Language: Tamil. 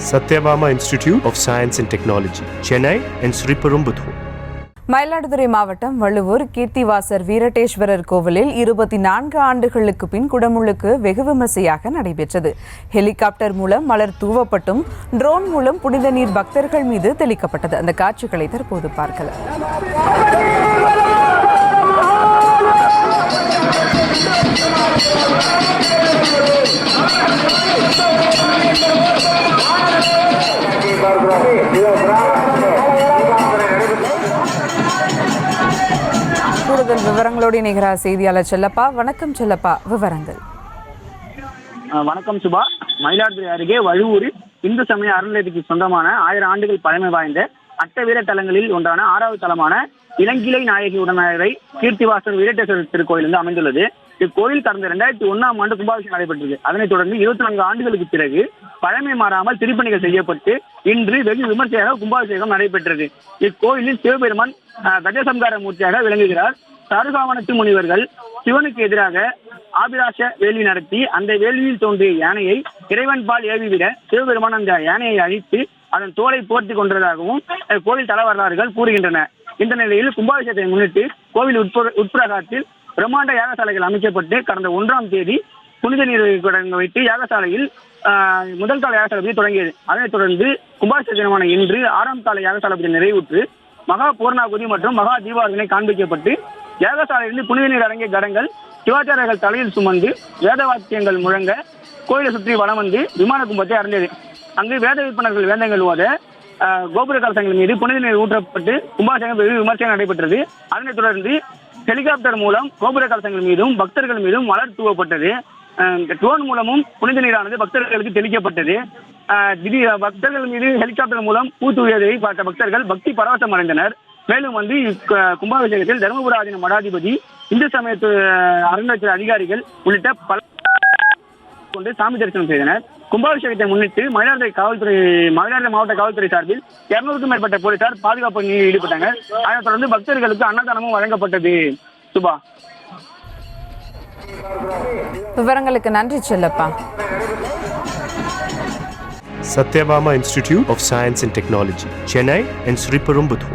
Satyabama Institute of Science and Technology, Chennai and Sriperumbudur. Mayiladuthurai மாவட்டம் வள்ளுவூர் கீர்த்திவாசர் வீரட்டேஸ்வரர் கோவிலில் 24 ஆண்டுகளுக்கு பின் குடமுழுக்கு வெகு விமர்சையாக நடைபெற்றது. ஹெலிகாப்டர் மூலம் மலர் தூவப்பட்டும் ட்ரோன் மூலம் புனித நீர் பக்தர்கள் மீது தெளிக்கப்பட்டது. அந்த காட்சிகளை தற்போது பார்க்கலாம். கூடுதல் விவரங்களோடு இணைகிறார் செய்தியாளர் செல்லப்பா. வணக்கம் செல்லப்பா, விவரங்கள். வணக்கம் சுபா. மயிலாடுதுறை அருகே வழுவூரில் இந்து சமய அறநிலையத்துக்கு சொந்தமான 1000 ஆண்டுகள் பழமை வாய்ந்த அட்டவீர தலங்களில் ஒன்றான 6வது தலமான இளங்கிளை நாயகி உடனரை கீர்த்திவாசர் வீரட்டேஸ்வரர் திருக்கோயில் வந்து அமைந்துள்ளது. இக்கோயில் கடந்த 2001ஆம் ஆண்டு கும்பாபிஷேகம் நடைபெற்றது. அதனைத் தொடர்ந்து 24 ஆண்டுகளுக்கு பிறகு பழமை மாறாமல் திருப்பணிகள் செய்யப்பட்டு இன்று வெகு விமர்சையாக கும்பாபிஷேகம் நடைபெற்றது. இக்கோயிலில் சிவபெருமான் கஜசம்கார மூர்த்தியாக விளங்குகிறார். சருகாவனத்து முனிவர்கள் சிவனுக்கு எதிராக ஆபிலாஷ வேள்வி நடத்தி அந்த வேள்வியில் தோன்றிய யானையை இறைவன்பால் ஏவிவிட சிவபெருமான் அந்த யானையை அழித்து அதன் தோலை போர்த்தி கொண்டதாகவும் கோவில் தல வரலாறுகள் கூறுகின்றன. இந்த நிலையில் கும்பாபிஷேகத்தை முன்னிட்டு கோவில் உட்பிரகாரத்தில் பிரம்மாண்ட யாகசாலைகள் அமைக்கப்பட்டு கடந்த 1ஆம் தேதி புனித நீர் வைத்து யாகசாலையில் முதல் கால யாகசாலை தொடங்கியது. அதனைத் தொடர்ந்து கும்பாபிஷேக தினமான இன்று 6ஆம் கால யாகசாலை நிறைவுற்று மகா பூர்ணாகுதி மற்றும் மகா தீபாவளிகளை காண்பிக்கப்பட்டு யாகசாலையிலிருந்து புனித நீர் அடங்கிய கடங்கள் சிவாச்சாரியர்கள் தலையில் சுமந்து வேத வாக்கியங்கள் முழங்க கோயிலை சுற்றி வலம் வந்து விமான கும்பத்தை அடைந்தது. அங்கு வேத விற்பனர்கள் வேதங்கள் ஓத கோபுர கலசங்கள் மீது புனித நீர் ஊற்றப்பட்டு கும்பாபிஷேகம் வெகு விமர்சையாக நடைபெற்றது. அதனைத் தொடர்ந்து ஹெலிகாப்டர் மூலம் கோபுர கலசங்கள் மீதும் பக்தர்கள் மீதும் மலர் தூவப்பட்டது. ட்ரோன் மூலமும் புனித நீரானது பக்தர்களுக்கு தெளிக்கப்பட்டது. பக்தர்கள் மீது ஹெலிகாப்டர் மூலம் பூ தூவியதை பார்த்த பக்தர்கள் பக்தி பரவசம் அடைந்தனர். மேலும் வந்து கும்பாபிஷேகத்தில் தருமபுர ஆதீன மடாதிபதி, இந்து சமயத்து அறநிலையத்துறை அதிகாரிகள் உள்ளிட்ட பல கொண்டு சாமி தரிசனம் செய்தனர். கும்பாபிஷேகத்தை முன்னிட்டு மயிலாடுதுறை மாவட்ட காவல்துறை சார்பில் 200க்கும் மேற்பட்ட போலீசார் பாதுகாப்பு பணியில் ஈடுபட்டாங்க. அதனைத் தொடர்ந்து பக்தர்களுக்கு அன்னதானமும் வழங்கப்பட்டது. சுபா, விவரங்களுக்கு நன்றி Chellappa. Satyabama Institute of Science and Technology, Chennai and Sriperumbudur.